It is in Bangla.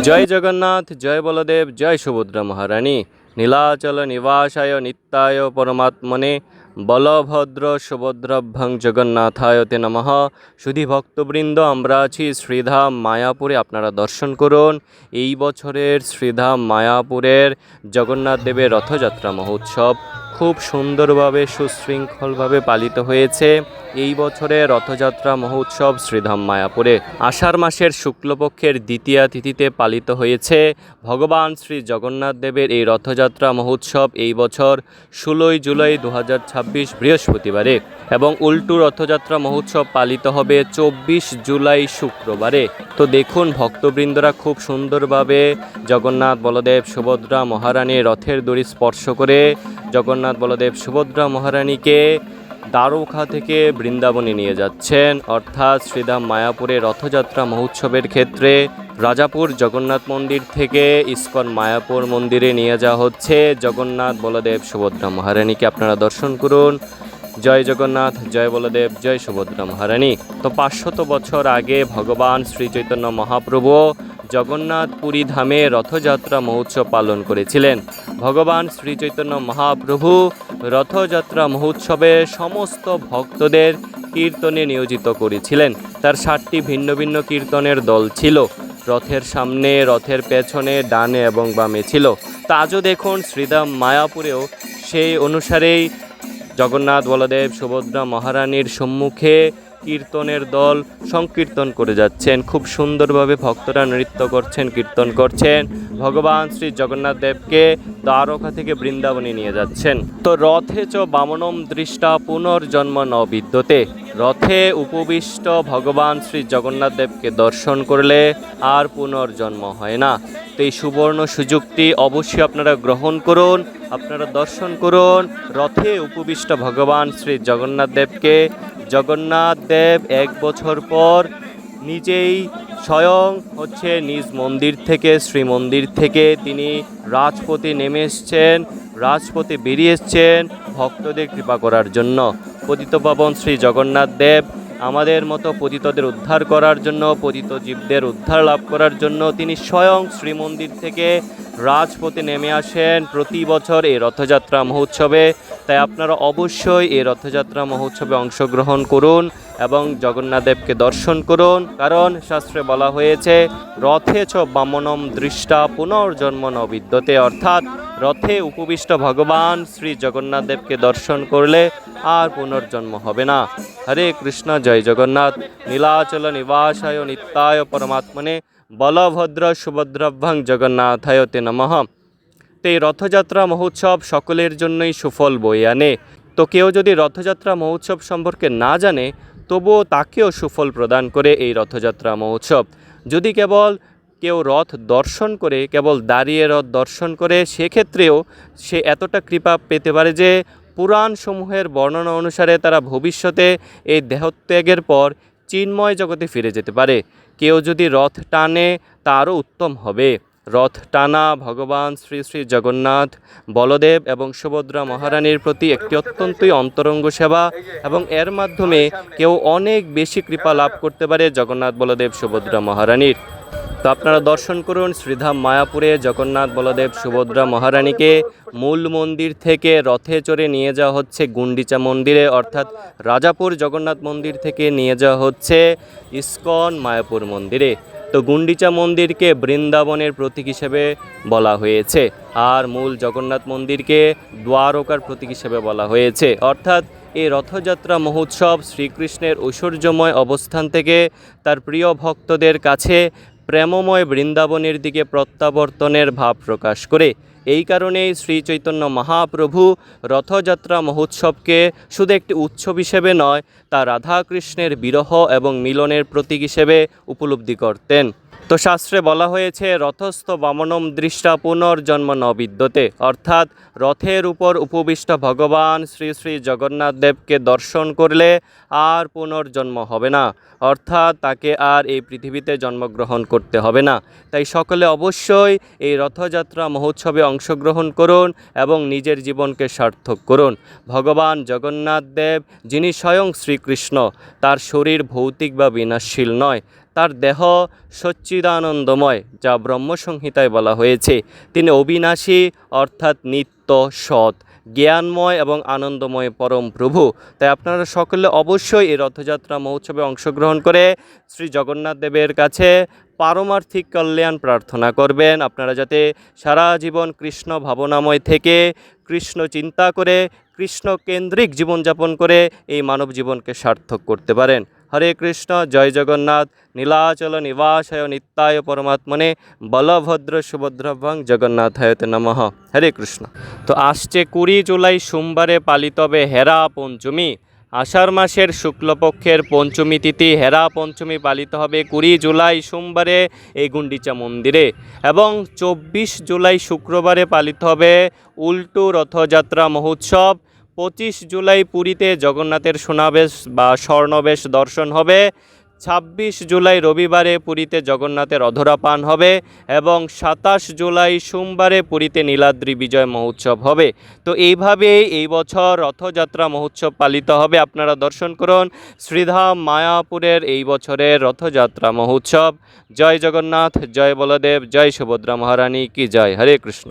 জয় জগন্নাথ, জয় বলদেব, জয় সুভদ্রা মহারানী। নীলাচল নিবাসায় নিত্যায় পরমাত্মনে বলভদ্র সুভদ্রাভ্যাং জগন্নাথায় তে নমঃ। সুধী ভক্তবৃন্দ, আমরা আছি শ্রীধাম মায়াপুরে। আপনারা দর্শন করুন। এই বছরের শ্রীধাম মায়াপুরের জগন্নাথ দেবের রথযাত্রা মহোৎসব খুব সুন্দরভাবে সুশৃঙ্খলভাবে পালিত হয়েছে। এই বছরের রথযাত্রা মহোৎসব শ্রীধাম মায়াপুরে আষাঢ় মাসের শুক্লপক্ষের দ্বিতীয়া তিথিতে পালিত হয়েছে। ভগবান শ্রী জগন্নাথ দেবের এই রথযাত্রা মহোৎসব এই বছর 16 জুলাই 2026 বৃহস্পতিবারে এবং উল্টো রথযাত্রা মহোৎসব পালিত হবে 24 জুলাই শুক্রবারে। তো দেখুন, ভক্তবৃন্দরা খুব সুন্দরভাবে জগন্নাথ বলদেব সুভদ্রা মহারানীর রথের দড়ি স্পর্শ করে জগন্নাথ বলদেব সুভদ্রা মহারানীকে দ্বারকা থেকে বৃন্দাবনে নিয়ে যাচ্ছেন। অর্থাৎ শ্রীধাম মায়াপুরে রথযাত্রা মহোৎসবের ক্ষেত্রে রাজাপুর জগন্নাথ মন্দির থেকে ইস্কন মায়াপুর মন্দিরে নিয়ে যাওয়া হচ্ছে জগন্নাথ বলদেব সুভদ্রা মহারানীকে। আপনারা দর্শন করুন। জয় জগন্নাথ, জয় বলদেব, জয় সুভদ্রা মহারানী। তো 500 বছর আগে ভগবান শ্রী চৈতন্য মহাপ্রভু জগন্নাথ পুরী ধামে রথযাত্রা মহোৎসব পালন করেছিলেন। ভগবান শ্রী চৈতন্য মহাপ্রভু রথযাত্রা মহোৎসবে সমস্ত ভক্তদের কীর্তনে নিয়োজিত করেছিলেন। তার 7টি ভিন্ন ভিন্ন কীর্তনের দল ছিল। রথের সামনে, রথের পেছনে, ডানে এবং বামে ছিল। তা আজও দেখুন, শ্রীধাম মায়াপুরেও সেই অনুসারেই জগন্নাথ বলদেব সুভদ্রা মহারানীর সম্মুখে কীর্তনের দল সংকীর্তন করে যাচ্ছেন। খুব সুন্দরভাবে ভক্তরা নৃত্য করছেন, কীর্তন করছেন। ভগবান শ্রী জগন্নাথ দেবকে দ্বারকা থেকে বৃন্দাবনে নিয়ে যাচ্ছেন। তো রথে চ বামনম দৃষ্টা পুনর্জন্ম ন বিদ্যতে। রথে উপবিষ্ট ভগবান শ্রী জগন্নাথ দেবকে দর্শন করলে আর পুনর্জন্ম হয় না। তো এই সুবর্ণ সুযোগটি অবশ্যই আপনারা গ্রহণ করুন, আপনারা দর্শন করুন রথে উপবিষ্ট ভগবান শ্রী জগন্নাথ দেবকে। জগন্নাথ দেব 1 বছর পর নিজেই স্বয়ং নিজ মন্দির থেকে, শ্রীমন্দির থেকে তিনি রাজপথে নেমে এসছেন, রাজপথে বেরিয়ে এসছেন ভক্তদের কৃপা করার জন্য। পতিতপাবন শ্রী জগন্নাথ দেব আমাদের মতো পতিতদের উদ্ধার করার জন্য, পতিত জীবদের উদ্ধার লাভ করার জন্য তিনি স্বয়ং শ্রীমন্দির থেকে রাজপথে নেমে আসেন প্রতি বছর এই রথযাত্রা মহোৎসবে। তাই আপনারা অবশ্যই এই রথযাত্রা মহোৎসবে অংশগ্রহণ করুন এবং জগন্নাথ দেবকে দর্শন করুন। কারণ শাস্ত্রে বলা হয়েছে, রথে চ বামনম দৃষ্টা পুনর্জন্ম ন বিদ্যতে। অর্থাৎ রথে উপবিষ্ট ভগবান শ্রী জগন্নাথ দেবকে দর্শন করলে আর পুনর্জন্ম হবে না। হরে কৃষ্ণ, জয় জগন্নাথ। নীলাচল নিবাসায় নিত্যায় পরমাত্মনে বলভদ্র সুভদ্রাভ্যাং জগন্নাথায় তে নমঃ। তো এই রথযাত্রা মহোৎসব সকলের জন্যই সুফল বয়ে আনে। তো কেউ যদি রথযাত্রা মহোৎসব সম্পর্কে না জানে, তবুও তাকেও সুফল প্রদান করে এই রথযাত্রা মহোৎসব। যদি কেবল কেউ রথ দর্শন করে, কেবল দাঁড়িয়ে রথ দর্শন করে, সেক্ষেত্রেও সে এতটা কৃপা পেতে পারে যে পুরাণসমূহের বর্ণনা অনুসারে তারা ভবিষ্যতে এই দেহত্যাগের পর চিন্ময় জগতে ফিরে যেতে পারে। কেউ যদি রথ টানে তারও উত্তম হবে। রথ টানা ভগবান শ্রী শ্রী জগন্নাথ বলদেব এবং সুভদ্রা মহারানীর প্রতি একটি অত্যন্তই অন্তরঙ্গ সেবা এবং এর মাধ্যমে কেউ অনেক বেশি কৃপা লাভ করতে পারে জগন্নাথ বলদেব সুভদ্রা মহারানীর। তো আপনারা দর্শন করুন শ্রীধাম মায়াপুরে জগন্নাথ বলদেব সুভদ্রা মহারানীকে মূল মন্দির থেকে রথে চড়ে নিয়ে যাওয়া হচ্ছে গুন্ডিচা মন্দিরে, অর্থাৎ রাজাপুর জগন্নাথ মন্দির থেকে নিয়ে যাওয়া হচ্ছে ইস্কন মায়াপুর মন্দিরে। তো গুন্ডিচা মন্দিরকে বৃন্দাবনের প্রতীক হিসেবে বলা হয়েছে, আর মূল জগন্নাথ মন্দিরকে দ্বারকার প্রতীক হিসেবে বলা হয়েছে। অর্থাৎ এই রথযাত্রা মহোৎসব শ্রীকৃষ্ণের ঐশ্বর্যময় অবস্থান থেকে তার প্রিয় ভক্তদের কাছে প্রেমময় বৃন্দাবনের দিকে প্রত্যাবর্তনের ভাব প্রকাশ করে। এই কারণেই শ্রী চৈতন্য মহাপ্রভু রথযাত্রা মহোৎসবকে শুধু একটি উৎসব হিসেবে নয়, তা রাধাকৃষ্ণের বিরহ এবং মিলনের প্রতীক হিসেবে উপলব্ধি করতেন। তো শাস্ত্রে বলা হয়েছে, রথস্থ বামনম দৃষ্টা পুনর্জন্ম ন বিদ্যতে। অর্থাৎ রথের উপর উপবিষ্ট ভগবান শ্রী শ্রী জগন্নাথ দেবকে দর্শন করলে আর পুনর্জন্ম হবে না, অর্থাৎ তাকে আর এই পৃথিবীতে জন্মগ্রহণ করতে হবে না। তাই সকলে অবশ্যই এই রথযাত্রা মহোৎসবে অংশগ্রহণ করুন এবং নিজের জীবনকে সার্থক করুন। ভগবান জগন্নাথ দেব যিনি স্বয়ং শ্রীকৃষ্ণ, তার শরীর ভৌতিক বা বিনাশশীল নয়, তার দেহ সচ্চিদানন্দময়, যা ব্রহ্মসংহিতায় বলা হয়েছে। তিনি অবিনাশী অর্থাৎ নিত্য, সৎ, জ্ঞানময় এবং আনন্দময় পরম প্রভু। তাই আপনারা সকলে অবশ্যই এই রথযাত্রা মহোৎসবে অংশগ্রহণ করে শ্রী জগন্নাথ দেবের কাছে পারমার্থিক কল্যাণ প্রার্থনা করবেন। আপনারা যাতে সারা জীবন কৃষ্ণ ভাবনাময় থেকে, কৃষ্ণ চিন্তা করে, কৃষ্ণ কেন্দ্রিক জীবনযাপন করে এই মানব জীবনকে সার্থক করতে পারেন। হরে কৃষ্ণ, জয় জগন্নাথ। নীলাচল নিবাসায় নিত্যায় পরমাত্মনে বলভদ্র সুভদ্রভ্যং জগন্নাথায়তে নমঃ। হরে কৃষ্ণ। তো আসছে 20 জুলাই সোমবারে পালিত হবে হেরা পঞ্চমী। আষাঢ় মাসের শুক্লপক্ষের পঞ্চমী তিথি হেরা পঞ্চমী পালিত হবে 20 জুলাই সোমবারে এই গুন্ডিচা মন্দিরে, এবং 24 জুলাই শুক্রবারে পালিত হবে উল্টো রথযাত্রা মহোৎসব। 25 জুলাই পুরীতে জগন্নাথের সোনাবেশ বা স্বর্ণবেশ দর্শন হবে। 26 জুলাই রবিবারে পুরীতে জগন্নাথের অধরাপান হবে, এবং 27 জুলাই সোমবারে পুরীতে নীলাদ্রি বিজয় মহোৎসব হবে। তো এইভাবেই এই বছর রথযাত্রা মহোৎসব পালিত হবে। আপনারা দর্শন করুন শ্রীধাম মায়াপুরের এই বছরের রথযাত্রা মহোৎসব। জয় জগন্নাথ, জয় বলদেব, জয় সুভদ্রা মহারানী কি জয়। হরে কৃষ্ণ।